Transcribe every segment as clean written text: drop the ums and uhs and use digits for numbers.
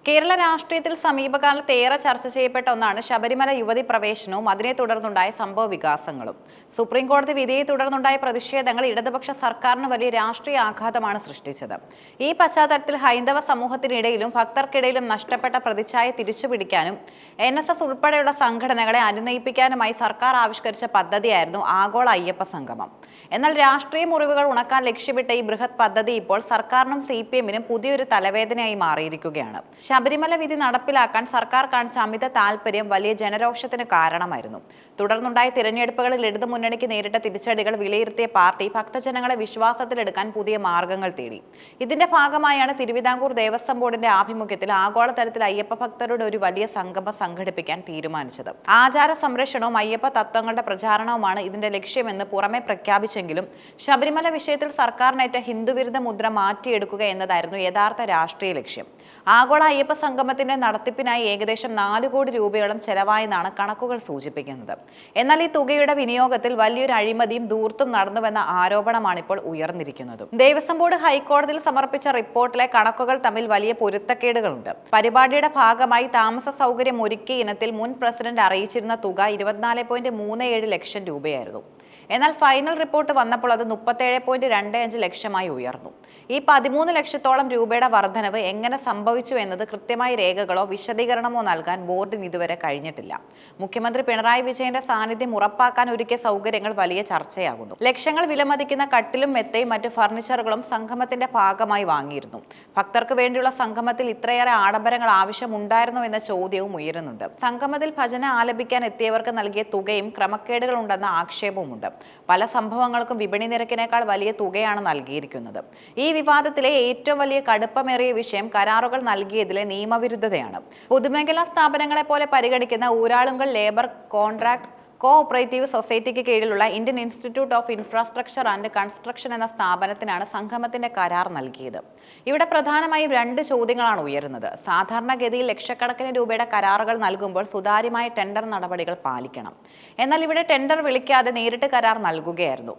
കേരള രാഷ്ട്രീയത്തിൽ സമീപകാലത്ത് ഏറെ ചർച്ച ചെയ്യപ്പെട്ട ഒന്നാണ് ശബരിമല യുവതി പ്രവേശനവും അതിനെ തുടർന്നുണ്ടായ സംഭവ വികാസങ്ങളും. സുപ്രീം കോടതി വിധിയെ തുടർന്നുണ്ടായ പ്രതിഷേധങ്ങൾ ഇടതുപക്ഷ സർക്കാരിന് വലിയ രാഷ്ട്രീയ ആഘാതമാണ് സൃഷ്ടിച്ചത്. ഈ പശ്ചാത്തലത്തിൽ ഹൈന്ദവ സമൂഹത്തിനിടയിലും ഭക്തർക്കിടയിലും നഷ്ടപ്പെട്ട പ്രതിച്ഛായ തിരിച്ചുപിടിക്കാനും NSS ഉൾപ്പെടെയുള്ള സംഘടനകളെ അനുനയിപ്പിക്കാനുമായി സർക്കാർ ആവിഷ്കരിച്ച പദ്ധതിയായിരുന്നു ആഗോള അയ്യപ്പ സംഗമം. എന്നാൽ രാഷ്ട്രീയ മുറിവുകൾ ഉണക്കാൻ ലക്ഷ്യമിട്ട ഈ ബൃഹത് പദ്ധതി ഇപ്പോൾ സർക്കാരിനും CPM-നും പുതിയൊരു തലവേദനയായി മാറിയിരിക്കുകയാണ്. ശബരിമല വിധി നടപ്പിലാക്കാൻ സർക്കാർ കാണിച്ച അമിത താൽപര്യം വലിയ ജനരോഷത്തിന് കാരണമായിരുന്നു. തുടർന്നുണ്ടായ തിരഞ്ഞെടുപ്പുകളിൽ ഇടതുമുന്നണിക്ക് നേരിട്ട തിരിച്ചടികൾ വിലയിരുത്തിയ പാർട്ടി ഭക്തജനങ്ങളെ വിശ്വാസത്തിലെടുക്കാൻ പുതിയ മാർഗങ്ങൾ തേടി. ഇതിന്റെ ഭാഗമായാണ് തിരുവിതാംകൂർ ദേവസ്വം ബോർഡിന്റെ ആഭിമുഖ്യത്തിൽ ആഗോളതലത്തിൽ അയ്യപ്പ ഭക്തരുടെ ഒരു വലിയ സംഗമം സംഘടിപ്പിക്കാൻ തീരുമാനിച്ചത്. ആചാര സംരക്ഷണവും അയ്യപ്പ തത്വങ്ങളുടെ പ്രചാരണവുമാണ് ഇതിന്റെ ലക്ഷ്യമെന്ന് പുറമെ പ്രഖ്യാപിച്ചെങ്കിലും ശബരിമല വിഷയത്തിൽ സർക്കാരിനേറ്റ ഹിന്ദുവിരുദ്ധ മുദ്ര മാറ്റിയെടുക്കുക എന്നതായിരുന്നു യഥാർത്ഥ രാഷ്ട്രീയ ലക്ഷ്യം. ആഗോള അയ്യപ്പ സംഗമത്തിന്റെ നടത്തിപ്പിനായി ഏകദേശം 4 കോടി രൂപയോളം ചെലവായെന്നാണ് കണക്കുകൾ സൂചിപ്പിക്കുന്നത്. എന്നാൽ ഈ തുകയുടെ വിനിയോഗത്തിൽ വലിയൊരു അഴിമതിയും ധൂർത്തും നടന്നുവെന്ന ആരോപണമാണ് ഇപ്പോൾ ഉയർന്നിരിക്കുന്നത്. ദേവസ്വം ബോർഡ് ഹൈക്കോടതിയിൽ സമർപ്പിച്ച റിപ്പോർട്ടിലെ കണക്കുകൾ തമ്മിൽ വലിയ പൊരുത്തക്കേടുകളുണ്ട്. പരിപാടിയുടെ ഭാഗമായി താമസ സൗകര്യം ഒരുക്കിയ ഇനത്തിൽ മുൻ പ്രസിഡന്റ് അറിയിച്ചിരുന്ന തുക 24.37 ലക്ഷം രൂപയായിരുന്നു. എന്നാൽ ഫൈനൽ റിപ്പോർട്ട് വന്നപ്പോൾ അത് 37.25 ലക്ഷമായി ഉയർന്നു. ഈ 13 ലക്ഷത്തോളം രൂപയുടെ വർധനവ് എങ്ങനെ സംഭവിച്ചു എന്നത് കൃത്യമായ രേഖകളോ വിശദീകരണമോ നൽകാൻ ബോർഡിന് ഇതുവരെ കഴിഞ്ഞിട്ടില്ല. മുഖ്യമന്ത്രി പിണറായി വിജയന്റെ സാന്നിധ്യം ഉറപ്പാക്കാൻ ഒരുക്കിയ സൗകര്യങ്ങൾ വലിയ ചർച്ചയാകുന്നു. ലക്ഷങ്ങൾ വിലമതിക്കുന്ന കട്ടിലും മെത്തയും മറ്റു ഫർണിച്ചറുകളും സംഗമത്തിന്റെ ഭാഗമായി വാങ്ങിയിരുന്നു. ഭക്തർക്ക് വേണ്ടിയുള്ള സംഗമത്തിൽ ഇത്രയേറെ ആഡംബരങ്ങൾ ആവശ്യമുണ്ടായിരുന്നോ എന്ന ചോദ്യവും ഉയരുന്നുണ്ട്. സംഗമത്തിൽ ഭജന ആലപിക്കാൻ എത്തിയവർക്ക് നൽകിയ തുകയും ക്രമക്കേടുകൾ ഉണ്ടെന്ന ആക്ഷേപവുമുണ്ട്. പല സംഭവങ്ങൾക്കും വിപണി നിരക്കിനേക്കാൾ വലിയ തുകയാണ് നൽകിയിരിക്കുന്നത്. ഈ വിവാദത്തിലെ ഏറ്റവും വലിയ കടുപ്പമേറിയ വിഷയം കരാറുകൾ നൽകിയതിലെ നിയമവിരുദ്ധതയാണ്. പൊതുമേഖലാ സ്ഥാപനങ്ങളെ പോലെ പരിഗണിക്കുന്ന ഊരാളുങ്കൽ ലേബർ കോൺട്രാക്ട് കോഓപ്പറേറ്റീവ് സൊസൈറ്റിക്ക് കീഴിലുള്ള Indian institute of infrastructure and construction എന്ന സ്ഥാപനത്തിനാണ് സംഗമത്തിന്റെ കരാർ നൽകിയത്. ഇവിടെ പ്രധാനമായും 2 ചോദ്യങ്ങളാണ് ഉയരുന്നത്. സാധാരണഗതിയിൽ ലക്ഷക്കണക്കിന് രൂപയുടെ കരാറുകൾ നൽകുമ്പോൾ സുതാര്യമായ ടെൻഡർ നടപടികൾ പാലിക്കണം. എന്നാൽ ഇവിടെ ടെൻഡർ വിളിക്കാതെ നേരിട്ട് കരാർ നൽകുകയായിരുന്നു.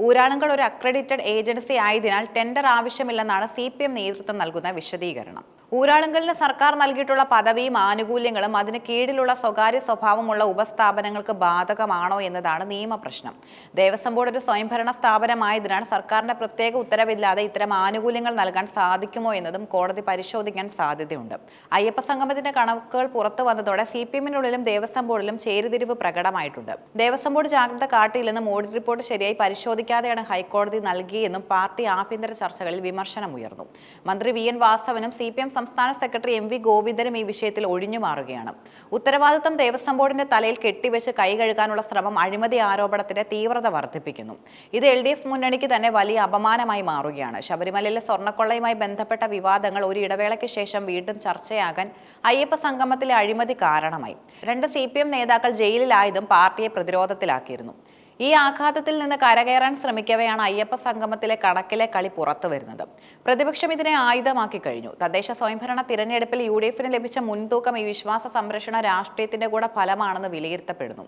ഊരാളുങ്കൽ ഒരു അക്രഡിറ്റഡ് ഏജൻസി ആയതിനാൽ ടെൻഡർ ആവശ്യമില്ലെന്നാണ് CPM നേതൃത്വം നൽകുന്ന വിശദീകരണം. ഊരാളുങ്കലിന് സർക്കാർ നൽകിയിട്ടുള്ള പദവിയും ആനുകൂല്യങ്ങളും അതിന് കീഴിലുള്ള സ്വകാര്യ സ്വഭാവമുള്ള ഉപസ്ഥാപനങ്ങൾക്ക് ബാധകമാണോ എന്നതാണ് നിയമപ്രശ്നം. ദേവസ്വം ബോർഡ് ഒരു സ്വയംഭരണ സ്ഥാപനമായതിനാൽ സർക്കാരിന്റെ പ്രത്യേക ഉത്തരവില്ലാതെ ഇത്തരം ആനുകൂല്യങ്ങൾ നൽകാൻ സാധിക്കുമോ എന്നതും കോടതി പരിശോധിക്കാൻ സാധ്യതയുണ്ട്. അയ്യപ്പ സംഗമത്തിന്റെ കണക്കുകൾ പുറത്തു വന്നതോടെ CPM-നുള്ളിലും ദേവസ്വം ബോർഡിലും ചേരിതിരിവ് പ്രകടമായിട്ടുണ്ട്. ദേവസ്വം ബോർഡ് ജാഗ്രത കാട്ടിയില്ലെന്നും ഓഡിറ്റ് റിപ്പോർട്ട് ശരിയായി പരിശോധിക്കാതെയാണ് ഹൈക്കോടതി നൽകിയെന്നും പാർട്ടി ആഭ്യന്തര ചർച്ചകളിൽ വിമർശനമുയർന്നു. മന്ത്രി VN വാസവനും CPM സംസ്ഥാന സെക്രട്ടറി MV ഗോവിന്ദനും ഈ വിഷയത്തിൽ ഒഴിഞ്ഞു മാറുകയാണ്. ഉത്തരവാദിത്തം ദേവസ്വം ബോർഡിന്റെ തലയിൽ കെട്ടിവെച്ച് കൈ കഴുകാനുള്ള ശ്രമം അഴിമതി ആരോപണത്തിന്റെ തീവ്രത വർദ്ധിപ്പിക്കുന്നു. ഇത് LDF മുന്നണിക്ക് തന്നെ വലിയ അപമാനമായി മാറുകയാണ്. ശബരിമലയിലെ സ്വർണ്ണക്കൊള്ളയുമായി ബന്ധപ്പെട്ട വിവാദങ്ങൾ ഒരു ഇടവേളയ്ക്ക് ശേഷം വീണ്ടും ചർച്ചയാകാൻ അയ്യപ്പ സംഗമത്തിലെ അഴിമതി കാരണമായി. 2 CPM നേതാക്കൾ ജയിലിലായതും പാർട്ടിയെ പ്രതിരോധത്തിലാക്കിയിരുന്നു. ഈ ആഘാതത്തിൽ നിന്ന് കരകയറാൻ ശ്രമിക്കവെയാണ് അയ്യപ്പ സംഗമത്തിലെ കണക്കിലെ കളി പുറത്തു വരുന്നത്. പ്രതിപക്ഷം ഇതിനെ ആയുധമാക്കി കഴിഞ്ഞു. തദ്ദേശ സ്വയംഭരണ തിരഞ്ഞെടുപ്പിൽ UDF-ന് ലഭിച്ച മുൻതൂക്കം ഈ വിശ്വാസ സംരക്ഷണ രാഷ്ട്രീയത്തിന്റെ കൂടെ ഫലമാണെന്ന് വിലയിരുത്തപ്പെടുന്നു.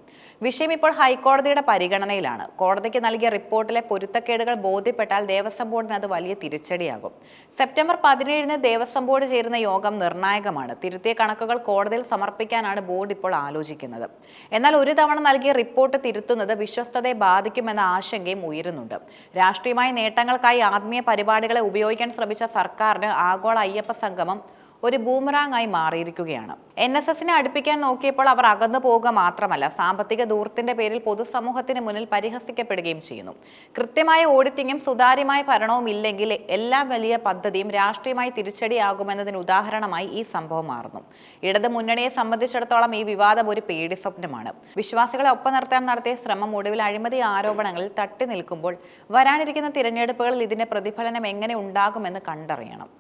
വിഷയം ഇപ്പോൾ ഹൈക്കോടതിയുടെ പരിഗണനയിലാണ്. കോടതിക്ക് നൽകിയ റിപ്പോർട്ടിലെ പൊരുത്തക്കേടുകൾ ബോധ്യപ്പെട്ടാൽ ദേവസ്വം ബോർഡിന് അത് വലിയ തിരിച്ചടിയാകും. സെപ്റ്റംബർ 17-ന് ദേവസ്വം ബോർഡ് ചേരുന്ന യോഗം നിർണായകമാണ്. തിരുത്തിയ കണക്കുകൾ കോടതിയിൽ സമർപ്പിക്കാനാണ് ബോർഡ് ഇപ്പോൾ ആലോചിക്കുന്നത്. എന്നാൽ ഒരു തവണ നൽകിയ റിപ്പോർട്ട് തിരുത്തുന്നത് വിശ്വസ്ത ബാധിക്കുമെന്ന ആശങ്കയും ഉയരുന്നുണ്ട്. രാഷ്ട്രീയമായ നേട്ടങ്ങൾക്കായി ആത്മീയ പരിപാടികളെ ഉപയോഗിക്കാൻ ശ്രമിച്ച സർക്കാരിന് ആഗോള അയ്യപ്പ സംഗമം ഒരു ബൂമറാങ് ആയി മാറിയിരിക്കുകയാണ്. NSS-നെ അടുപ്പിക്കാൻ നോക്കിയപ്പോൾ അവർ അകന്നു പോവുക മാത്രമല്ല, സാമ്പത്തിക ധൂർത്തിന്റെ പേരിൽ പൊതുസമൂഹത്തിന് മുന്നിൽ പരിഹസിക്കപ്പെടുകയും ചെയ്യുന്നു. കൃത്യമായ ഓഡിറ്റിംഗും സുതാര്യമായ ഭരണവും ഇല്ലെങ്കിൽ എല്ലാ വലിയ പദ്ധതിയും രാഷ്ട്രീയമായി തിരിച്ചടിയാകുമെന്നതിന് ഉദാഹരണമായി ഈ സംഭവം മാറുന്നു. ഇടത് മുന്നണിയെ സംബന്ധിച്ചിടത്തോളം ഈ വിവാദം ഒരു പേടി സ്വപ്നമാണ്. വിശ്വാസികളെ ഒപ്പം നിർത്താൻ നടത്തിയ ശ്രമം ഒടുവിൽ അഴിമതി ആരോപണങ്ങളിൽ തട്ടി നിൽക്കുമ്പോൾ വരാനിരിക്കുന്ന തിരഞ്ഞെടുപ്പുകളിൽ ഇതിന്റെ പ്രതിഫലനം എങ്ങനെ ഉണ്ടാകുമെന്ന് കണ്ടറിയണം.